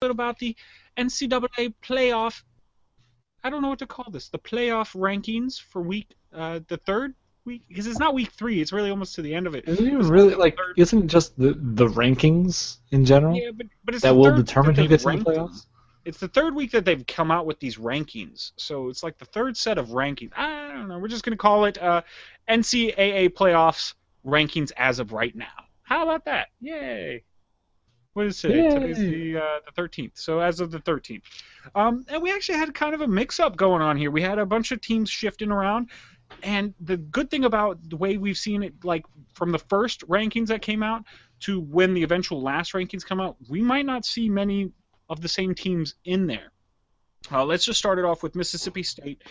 bit about the NCAA playoff. I don't know what to call this. The playoff rankings for the third week, because it's not week 3. It's really almost to the end of it. Isn't it It's really the like? third. Isn't it just the rankings in general Yeah, but it's the that will third week determine that who they've gets in the ranked them. playoffs? It's the third week that they've come out with these rankings. So it's like the third set of rankings. I don't know. We're just gonna call it NCAA playoffs rankings as of right now. How about that? Yay! What is today? Today's Yay! the 13th. So as of the 13th, and we actually had kind of a mix-up going on here. We had a bunch of teams shifting around, and the good thing about the way we've seen it, like from the first rankings that came out to when the eventual last rankings come out, we might not see many of the same teams in there. Let's just start it off with Mississippi State.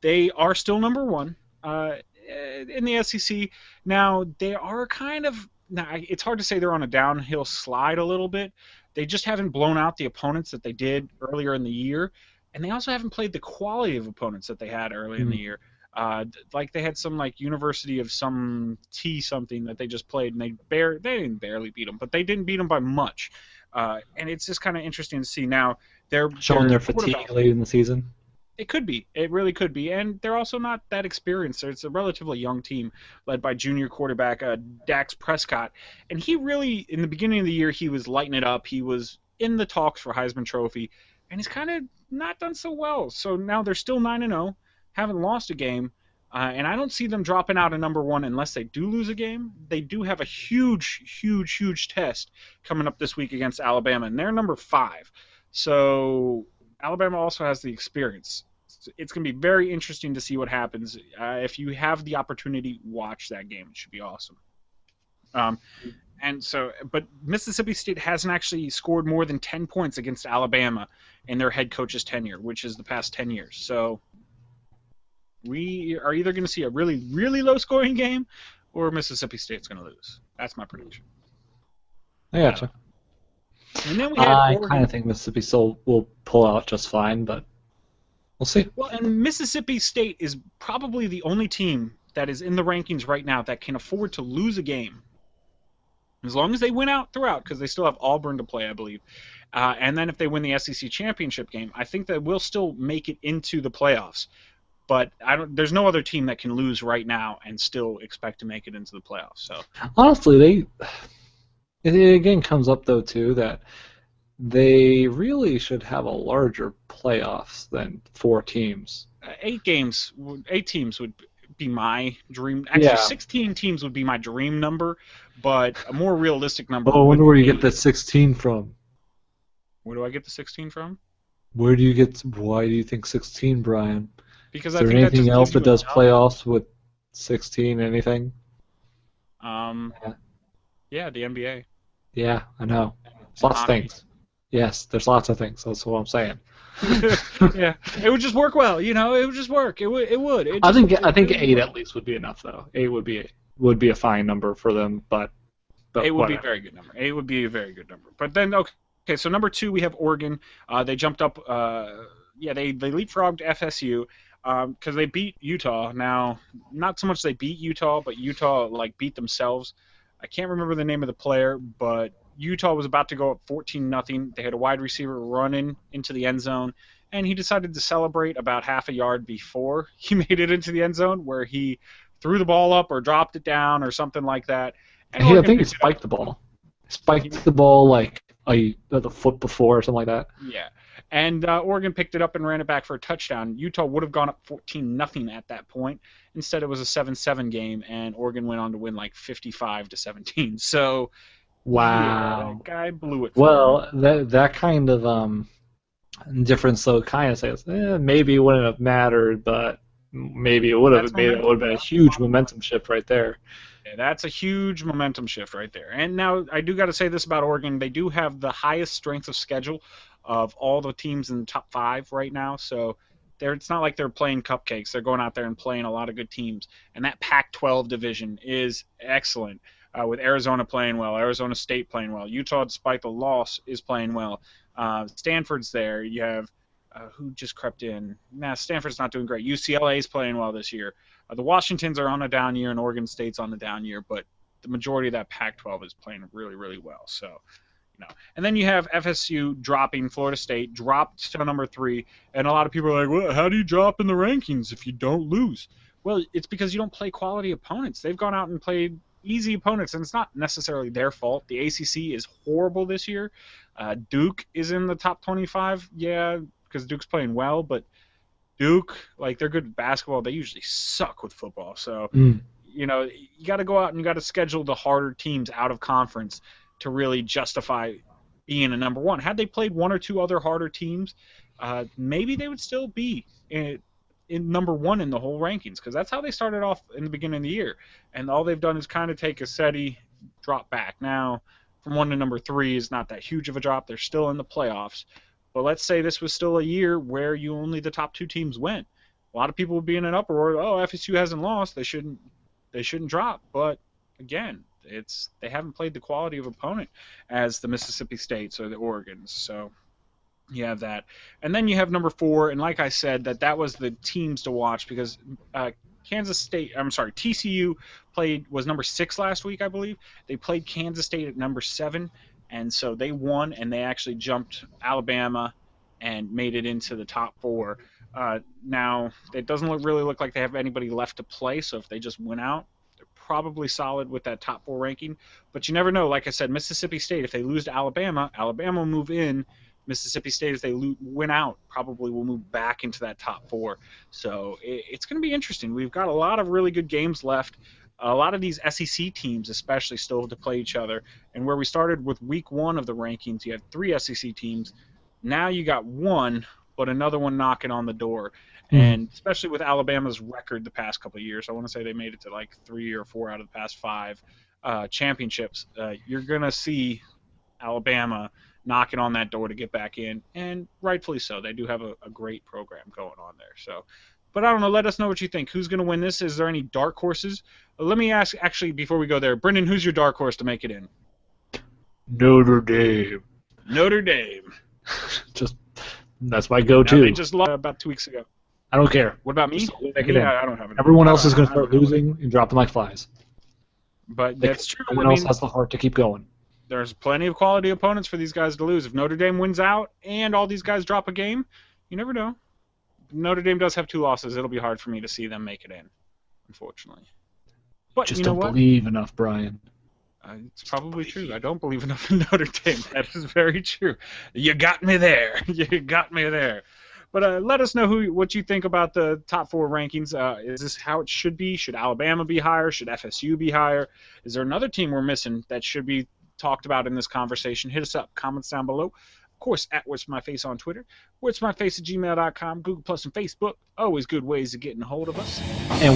They are still number one in the SEC. Now, they are kind of. Now, it's hard to say they're on a downhill slide a little bit. They just haven't blown out the opponents that they did earlier in the year, and they also haven't played the quality of opponents that they had early in the Hmm. year. Like they had some like University of some T something that they just played, and they didn't barely beat them, but they didn't beat them by much. And it's just kind of interesting to see now. Showing Their their quarterback. fatigue late in the season. It could be. It really could be. And they're also not that experienced. It's a relatively young team led by junior quarterback Dax Prescott. And he really, in the beginning of the year, he was lighting it up. He was in the talks for Heisman Trophy. And he's kind of not done so well. So now they're still 9-0, haven't lost a game. And I don't see them dropping out of number one unless they do lose a game. They do have a huge test coming up this week against Alabama. And they're number 5. So Alabama also has the experience. It's going to be very interesting to see what happens. If you have the opportunity, watch that game. It should be awesome. Um, but Mississippi State hasn't actually scored more than 10 points against Alabama in their head coach's tenure, which is the past 10 years. So we are either going to see a really low scoring game or Mississippi State's going to lose. That's my prediction. I gotcha. And then we had I kind Oregon. of think Mississippi still will pull out just fine, but we'll see. Well, and Mississippi State is probably the only team that is in the rankings right now that can afford to lose a game. As long as they win out throughout, because they still have Auburn to play, I believe. And then if they win the SEC championship game, I think that we'll still make it into the playoffs. But there's no other team that can lose right now and still expect to make it into the playoffs. So Honestly, it again comes up though too that they really should have a larger playoffs than 4 teams. 8 teams would be my dream. Actually, Yeah. 16 teams would be my dream number, but a more realistic number Oh, I would wonder where you be. get that 16 from. Where do I get the 16 from? Where do you get? Why do you think 16, Brian? Because Is I there think that anything just else gives that you does enough. playoffs with 16? Anything? Um, Yeah, yeah, the NBA. yeah, I know. There's And lots of hockey. things. Yes, there's lots of things. That's what I'm saying. Yeah, it would just work well. It would just work. It would. It would. It I just. think It I think really 8 would. at least would be enough though. 8 would be a fine number for them, but It would be a whatever. very good number. It would be a very good number. But then, okay, so number 2 we have Oregon. They jumped up. Yeah, they leapfrogged FSU because they beat Utah. Now, not so much they beat Utah, but Utah like beat themselves. I can't remember the name of the player, but Utah was about to go up 14-0. They had a wide receiver running into the end zone, and he decided to celebrate about half a yard before he made it into the end zone, where he threw the ball up or dropped it down or something like that. And I Oregon think he picked it up. spiked the ball. Spiked the ball like the foot before or something like that. Yeah. And Oregon picked it up and ran it back for a touchdown. Utah would have gone up 14-0 at that point. Instead, it was a 7-7 game, and Oregon went on to win like 55-17. So, yeah, that Wow. guy blew it for him. Well, that kind of difference, though, kind of says maybe it wouldn't have mattered, but maybe it would have. That's Maybe it momentum. would have been a huge momentum shift right there. Yeah, that's a huge momentum shift right there. And now I do got to say this about Oregon: they do have the highest strength of schedule of all the teams in the top 5 right now. So it's not like they're playing cupcakes. They're going out there and playing a lot of good teams. And that Pac-12 division is excellent. With Arizona playing well, Arizona State playing well, Utah, despite the loss, is playing well. Stanford's there. You have who just crept in. Nah, Stanford's not doing great. UCLA is playing well this year. The Washingtons are on a down year, and Oregon State's on the down year, but the majority of that Pac-12 is playing really well. So And then you have FSU dropping Florida State, dropped to number 3, and a lot of people are like, well, how do you drop in the rankings if you don't lose? Well, it's because you don't play quality opponents. They've gone out and played easy opponents, and it's not necessarily their fault. The ACC is horrible this year. Duke is in the top 25, yeah, because Duke's playing well, but Duke, like, they're good at basketball. They usually suck with football. So, you got to go out and you got to schedule the harder teams out of conference to really justify being a number 1. Had they played one or two other harder teams, maybe they would still be in number 1 in the whole rankings, because that's how they started off in the beginning of the year. And all they've done is kind of take a steady drop back. Now, from 1 to number 3 is not that huge of a drop. They're still in the playoffs. But let's say this was still a year where only the top 2 teams went. A lot of people would be in an uproar. Oh, FSU hasn't lost. They shouldn't drop. But again, they haven't played the quality of opponent as the Mississippi States or the Oregons. So you have that. And then you have number 4, and like I said, that was the teams to watch, because TCU was number 6 last week, I believe. They played Kansas State at number 7, and so they won, and they actually jumped Alabama and made it into the top 4. Now, it doesn't really look like they have anybody left to play, so if they just win out, probably solid with that top 4 ranking, but you never know. Like I said, Mississippi State, if they lose to Alabama will move in. Mississippi State, if they win out, probably will move back into that top 4. So it's going to be interesting. We've got a lot of really good games left. A lot of these SEC teams especially still have to play each other, and where we started with week 1 of the rankings, you had 3 SEC teams. Now you got 1, but another one knocking on the door. And especially with Alabama's record the past couple of years, I want to say they made it to like 3 or 4 out of the past 5 championships. You're going to see Alabama knocking on that door to get back in, and rightfully so. They do have a great program going on there. So, but I don't know. Let us know what you think. Who's going to win this? Is there any dark horses? Let me ask, actually, before we go there, Brendan, who's your dark horse to make it in? Notre Dame. Notre Dame. That's my go-to. Now, they just lost about 2 weeks ago. I don't care. What about me? I don't have it. Everyone else is going to start losing and dropping like flies. But that's true. No one else has the heart to keep going. There's plenty of quality opponents for these guys to lose. If Notre Dame wins out and all these guys drop a game, you never know. Notre Dame does have 2 losses. It'll be hard for me to see them make it in, unfortunately. But just you know don't what? believe enough, Brian. It's probably true. I don't believe enough in Notre Dame. That is very true. You got me there. You got me there. But let us know what you think about the top 4 rankings. Is this how it should be? Should Alabama be higher? Should FSU be higher? Is there another team we're missing that should be talked about in this conversation? Hit us up. Comments down below. Of course, at What's My Face on Twitter. What's My Face at gmail.com. Google Plus and Facebook. Always good ways of getting a hold of us. And